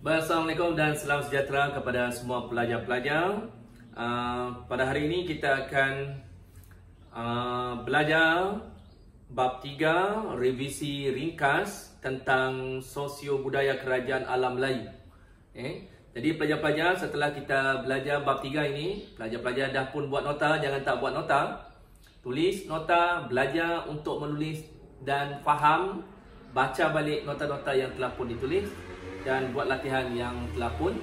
Assalamualaikum dan salam sejahtera kepada semua pelajar-pelajar. Pada hari ini kita akan belajar bab 3 revisi ringkas tentang sosio budaya kerajaan alam Melayu. Jadi pelajar-pelajar, setelah kita belajar bab 3 ini, pelajar-pelajar dah pun buat nota, jangan tak buat nota. Tulis nota, belajar untuk menulis dan faham, baca balik nota-nota yang telah pun ditulis dan buat latihan yang telah pun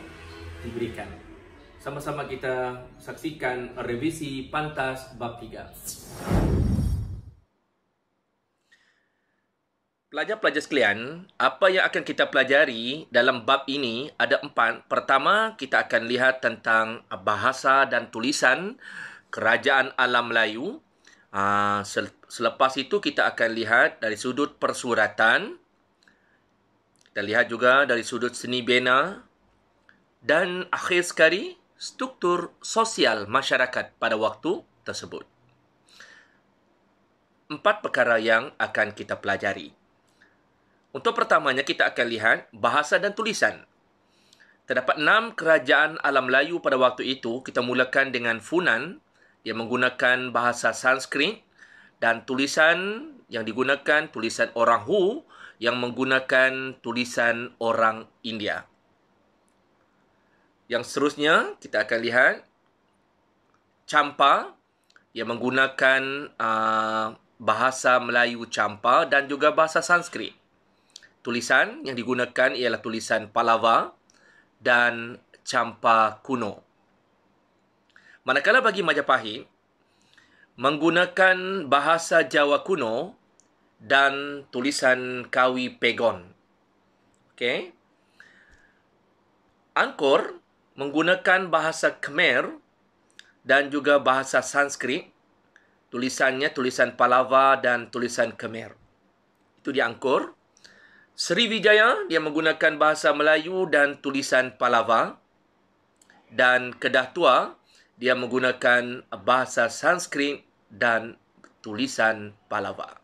diberikan. Sama-sama kita saksikan revisi pantas bab 3. Pelajar-pelajar sekalian, apa yang akan kita pelajari dalam bab ini ada 4. Pertama, kita akan lihat tentang bahasa dan tulisan kerajaan alam Melayu. Selepas itu kita akan lihat dari sudut persuratan. Kita lihat juga dari sudut seni bina. Dan akhir sekali, struktur sosial masyarakat pada waktu tersebut. 4 perkara yang akan kita pelajari. Untuk pertamanya, kita akan lihat bahasa dan tulisan. Terdapat 6 kerajaan alam Melayu pada waktu itu. Kita mulakan dengan Funan yang menggunakan bahasa Sanskrit, dan tulisan yang digunakan tulisan orang Hu yang menggunakan tulisan orang India. Yang seterusnya kita akan lihat Champa yang menggunakan bahasa Melayu Champa dan juga bahasa Sanskrit. Tulisan yang digunakan ialah tulisan Pallava dan Champa kuno. Manakala bagi Majapahit menggunakan bahasa Jawa kuno dan tulisan Kawi Pegon. Okey. Angkor menggunakan bahasa Khmer dan juga bahasa Sanskrit. Tulisannya tulisan Pallava dan tulisan Khmer. Itu di Angkor. Sriwijaya dia menggunakan bahasa Melayu dan tulisan Pallava. Dan Kedah Tua dia menggunakan bahasa Sanskrit dan tulisan Pallava.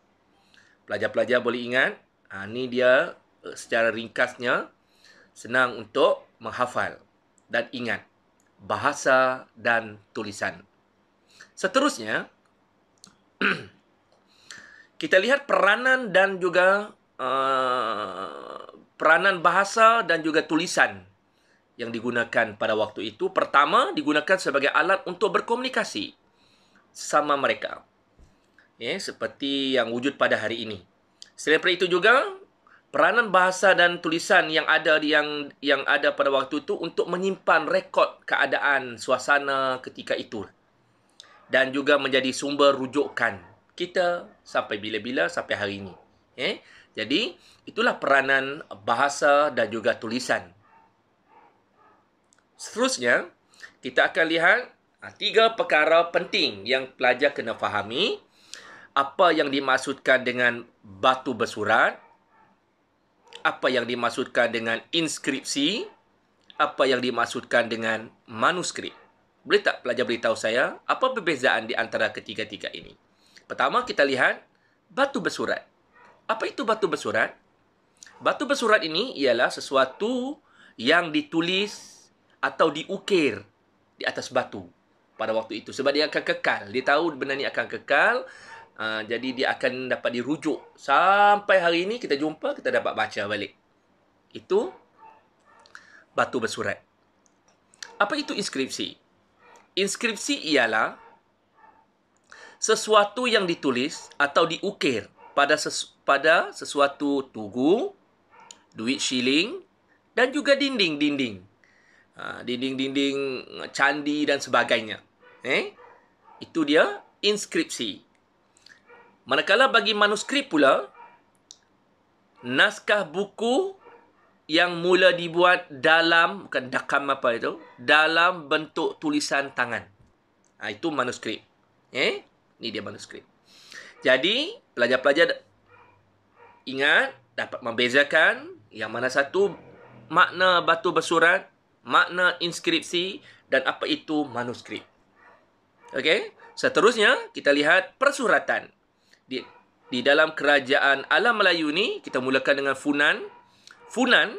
Pelajar-pelajar boleh ingat, ini dia secara ringkasnya, senang untuk menghafal dan ingat bahasa dan tulisan. Seterusnya, kita lihat peranan dan juga peranan bahasa dan juga tulisan yang digunakan pada waktu itu. Pertama, digunakan sebagai alat untuk berkomunikasi sama mereka. Seperti yang wujud pada hari ini. Selain daripada itu juga, peranan bahasa dan tulisan yang ada pada waktu itu untuk menyimpan rekod keadaan suasana ketika itu. Dan juga menjadi sumber rujukan kita sampai bila-bila, sampai hari ini. Jadi, itulah peranan bahasa dan juga tulisan. Seterusnya, kita akan lihat 3 perkara penting yang pelajar kena fahami. Apa yang dimaksudkan dengan batu bersurat, apa yang dimaksudkan dengan inskripsi, apa yang dimaksudkan dengan manuskrip. Boleh tak pelajar beritahu saya apa perbezaan di antara ketiga-tiga ini? Pertama, kita lihat batu bersurat. Apa itu batu bersurat? Batu bersurat ini ialah sesuatu yang ditulis atau diukir di atas batu pada waktu itu. Sebab dia akan kekal. Dia tahu benda ni akan kekal. Jadi dia akan dapat dirujuk. Sampai hari ini kita jumpa, kita dapat baca balik. Itu batu bersurat. Apa itu inskripsi? Inskripsi ialah sesuatu yang ditulis atau diukir pada sesuatu tugu, duit shilling dan juga dinding-dinding. Dinding-dinding candi dan sebagainya. Itu dia inskripsi. Manakala bagi manuskrip pula, naskah buku yang mula dibuat dalam, bukan dakam apa itu, dalam bentuk tulisan tangan. Itu manuskrip. Ini dia manuskrip. Jadi, pelajar-pelajar ingat, dapat membezakan yang mana satu makna batu bersurat, makna inskripsi dan apa itu manuskrip. Okey? Seterusnya, kita lihat persuratan. Di dalam kerajaan alam Melayu ni, kita mulakan dengan Funan. Funan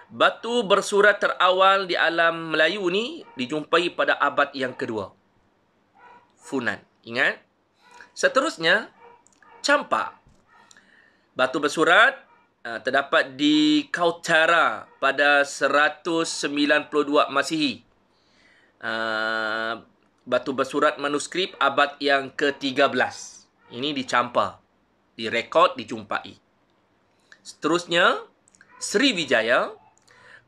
Batu bersurat terawal di alam Melayu ni dijumpai pada abad yang kedua. Funan. Ingat? Seterusnya, campak. Batu bersurat terdapat di Kautara pada 192 Masihi. Batu bersurat manuskrip abad yang ke-13. Ini dicampa, direkod, dijumpai. Seterusnya, Sriwijaya.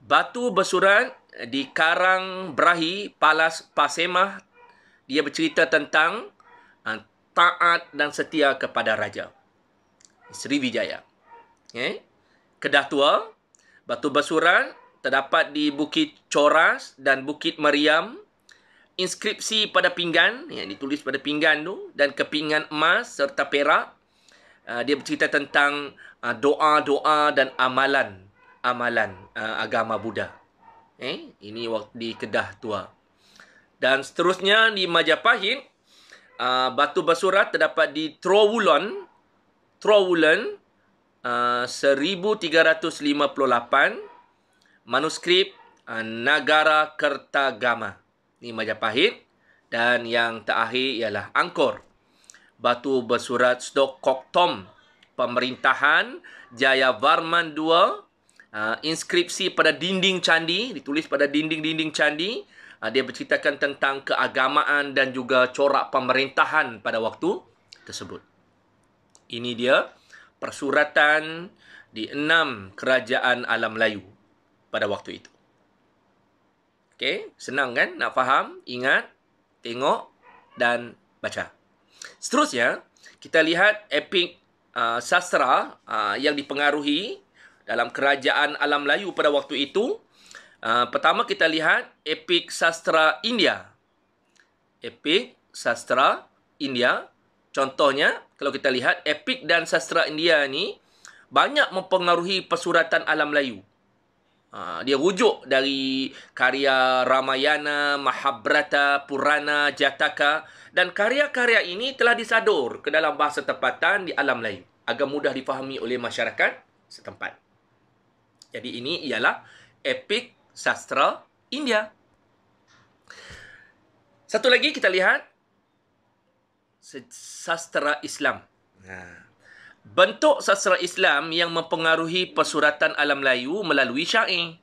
Batu bersurat di Karang Brahi, Palas Pasemah. Dia bercerita tentang taat dan setia kepada raja. Sriwijaya. Okay. Kedah Tua. Batu bersurat terdapat di Bukit Coras dan Bukit Meriam. Inskripsi pada pinggan, yang ditulis pada pinggan tu, dan kepingan emas serta perak. Dia bercerita tentang doa-doa dan amalan agama Buddha. Ini waktu di Kedah Tua. Dan seterusnya di Majapahit, batu bersurat terdapat di Trowulan 1358, manuskrip Nagara Kertagama. Ini Majapahit. Dan yang terakhir ialah Angkor. Batu bersurat Sdok Koktom, pemerintahan Jayavarman II. Inskripsi pada dinding candi, ditulis pada dinding-dinding candi. Dia berceritakan tentang keagamaan dan juga corak pemerintahan pada waktu tersebut. Ini dia persuratan di 6 kerajaan alam Melayu pada waktu itu. Okey, senang kan nak faham? Ingat, tengok dan baca. Seterusnya, kita lihat epik sastra yang dipengaruhi dalam kerajaan alam Melayu pada waktu itu. Pertama kita lihat epik sastra India. Epik sastra India. Contohnya, kalau kita lihat epik dan sastra India ni banyak mempengaruhi persuratan alam Melayu. Dia rujuk dari karya Ramayana, Mahabharata, Purana, Jataka, dan karya-karya ini telah disadur ke dalam bahasa tempatan di alam Melayu agar mudah difahami oleh masyarakat setempat. Jadi ini ialah epik sastra India. Satu lagi kita lihat sastra Islam. Bentuk sastra Islam yang mempengaruhi persuratan alam Melayu melalui syair,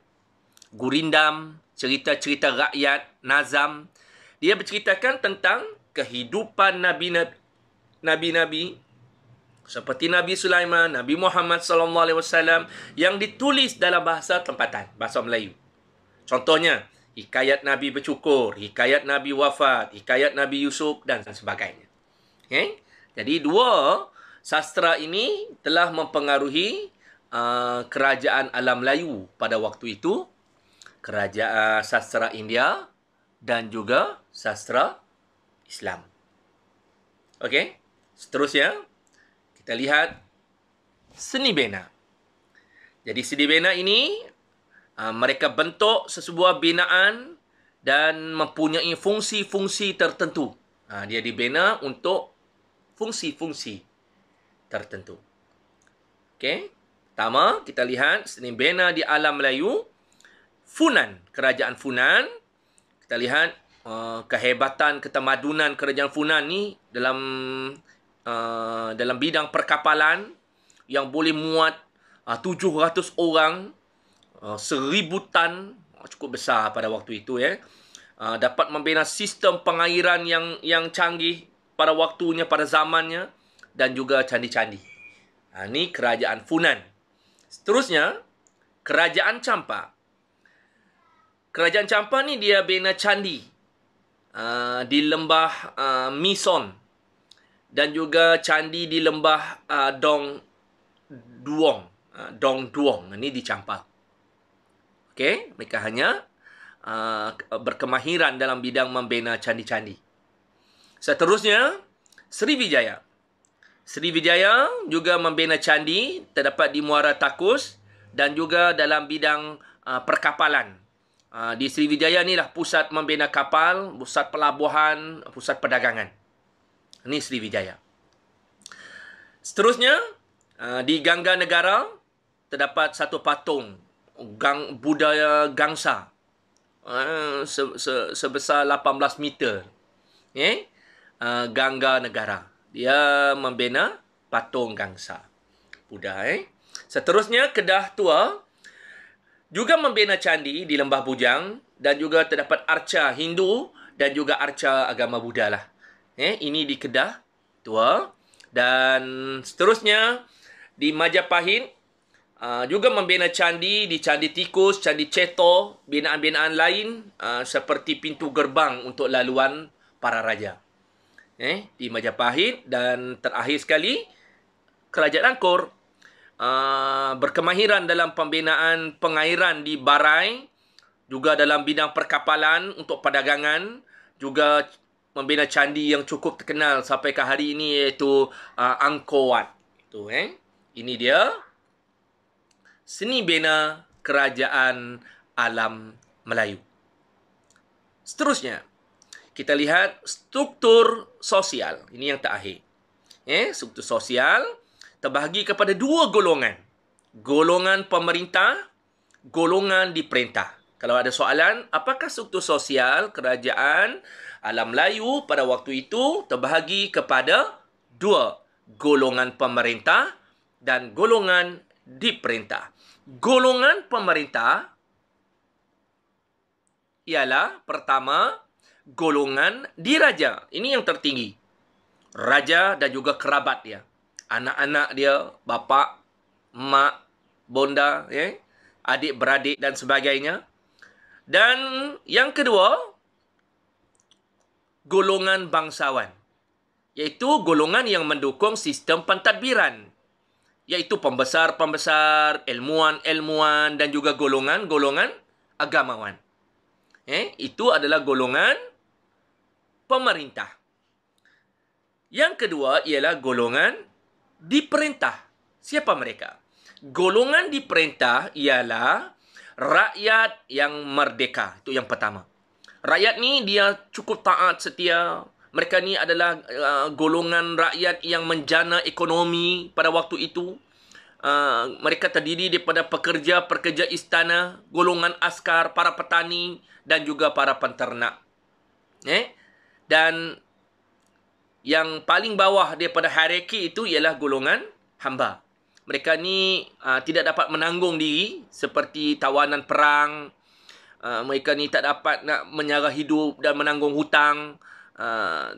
gurindam, cerita-cerita rakyat, nazam. Dia berceritakan tentang kehidupan nabi-nabi seperti Nabi Sulaiman, Nabi Muhammad SAW yang ditulis dalam bahasa tempatan, bahasa Melayu. Contohnya, hikayat Nabi bercukur, hikayat Nabi wafat, hikayat Nabi Yusuf dan sebagainya. Okay? Jadi dua sastra ini telah mempengaruhi kerajaan alam Melayu pada waktu itu. Kerajaan sastra India dan juga sastra Islam. Okey, seterusnya kita lihat seni bena. Jadi seni bena ini mereka bentuk sesebuah binaan dan mempunyai fungsi-fungsi tertentu. Dia dibina untuk fungsi-fungsi tertentu. Okey, pertama kita lihat seni bena di alam Melayu. Funan, kerajaan Funan. Kita lihat kehebatan ketamadunan kerajaan Funan ni dalam bidang perkapalan yang boleh muat 700 orang, 1000 tan, cukup besar pada waktu itu ya. Dapat membina sistem pengairan yang canggih pada waktunya, pada zamannya, dan juga candi-candi. Ini kerajaan Funan. Seterusnya, kerajaan Champa. Kerajaan Champa ni dia bina candi di lembah Mison dan juga candi di lembah Dong Duong. Ini di Champa. Okey, mereka hanya berkemahiran dalam bidang membina candi-candi. Seterusnya, Sriwijaya. Sriwijaya juga membina candi, terdapat di Muara Takus dan juga dalam bidang perkapalan. Di Sriwijaya inilah pusat membina kapal, pusat pelabuhan, pusat perdagangan. Ini Sriwijaya. Seterusnya, di Gangga Negara terdapat satu patung budaya gangsa sebesar 18 meter. Gangga Negara. Dia membina patung gangsa Buddha. Seterusnya, Kedah Tua juga membina candi di Lembah Bujang dan juga terdapat arca Hindu dan juga arca agama Buddha lah. Ini di Kedah Tua. Dan seterusnya di Majapahit juga membina candi di Candi Tikus, Candi Ceto, binaan-binaan lain seperti pintu gerbang untuk laluan para raja. Di Majapahit. Dan terakhir sekali, Kerajaan Angkor berkemahiran dalam pembinaan pengairan di Barai, juga dalam bidang perkapalan untuk perdagangan, juga membina candi yang cukup terkenal sampai ke hari ini, iaitu Angkor Wat. Ini dia seni bina kerajaan alam Melayu. Seterusnya, kita lihat struktur sosial. Ini yang terakhir. Struktur sosial terbahagi kepada dua golongan. Golongan pemerintah, golongan diperintah. Kalau ada soalan, apakah struktur sosial kerajaan alam Melayu pada waktu itu terbahagi kepada dua, golongan pemerintah dan golongan diperintah. Golongan pemerintah ialah pertama, golongan diraja. Ini yang tertinggi. Raja dan juga kerabat dia. Anak-anak dia, bapa, mak, bonda, adik-beradik dan sebagainya. Dan yang kedua, golongan bangsawan. Iaitu golongan yang mendukung sistem pentadbiran. Iaitu pembesar-pembesar, ilmuwan-ilmuwan dan juga golongan-golongan agamawan. Itu adalah golongan pemerintah. Yang kedua ialah golongan diperintah. Siapa mereka? Golongan diperintah ialah rakyat yang merdeka. Itu yang pertama. Rakyat ni dia cukup taat setia. Mereka ni adalah golongan rakyat yang menjana ekonomi pada waktu itu. Mereka terdiri daripada pekerja-pekerja istana, golongan askar, para petani dan juga para penternak. Dan yang paling bawah daripada hierarki itu ialah golongan hamba. Mereka ni tidak dapat menanggung diri seperti tawanan perang. Mereka ni tak dapat nak menyara hidup dan menanggung hutang.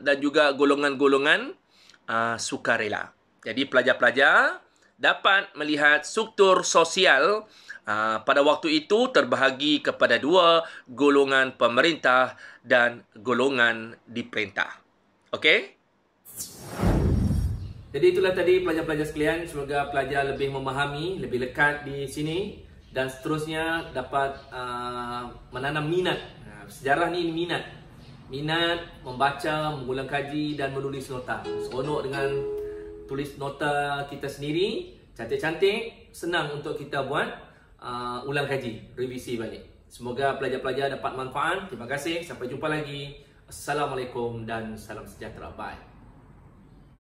Dan juga golongan-golongan sukarela. Jadi pelajar-pelajar dapat melihat struktur sosial pada waktu itu terbahagi kepada dua, golongan pemerintah dan golongan diperintah. Okey? Jadi itulah tadi pelajar-pelajar sekalian. Semoga pelajar lebih memahami, lebih lekat di sini. Dan seterusnya dapat menanam minat. Sejarah ni minat. Minat membaca, mengulang kaji dan menulis nota. Seronok dengan tulis nota kita sendiri. Cantik-cantik. Senang untuk kita buat ulang kaji, revisi balik. Semoga pelajar-pelajar dapat manfaat. Terima kasih. Sampai jumpa lagi. Assalamualaikum dan salam sejahtera. Bye.